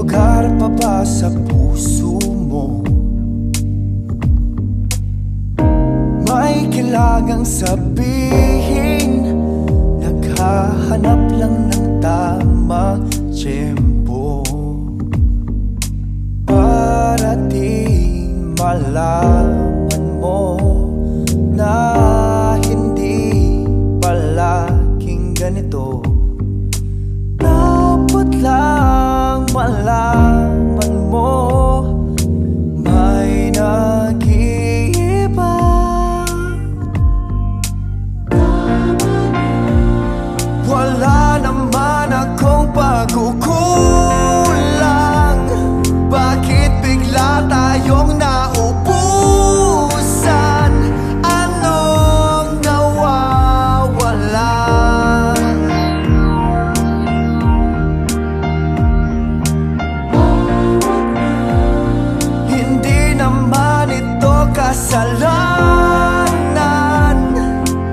lugar pa ba sa puso mo? May kailangang sabihin, naghahanap lang ng tamang tiyempo para di malaman mo na hindi palaging ganito. Dapat lang malaman mo may nag-iiba. Wala naman akong pagkukulang, bakit bigla tayong naubusan? Anong nawawala? Hindi naman ito kasalanan,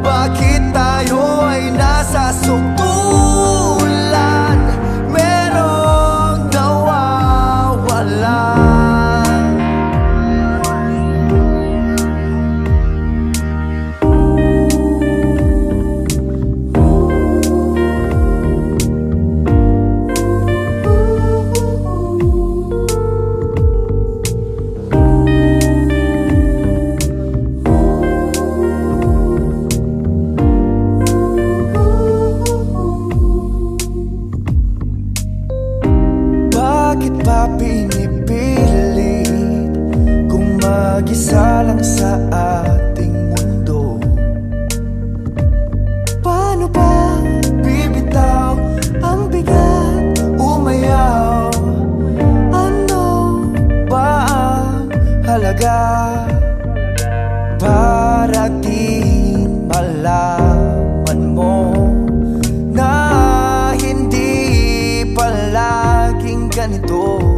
bakit tayo ay nasa sukdulan? Merong nawawala. Bakit ba pinipilit kung mag-isa lang sa ating mundo? Paano ba bibitaw ang bigat, umayaw? Ano ba ang halaga para di malaman mo na hindi palaging ganito?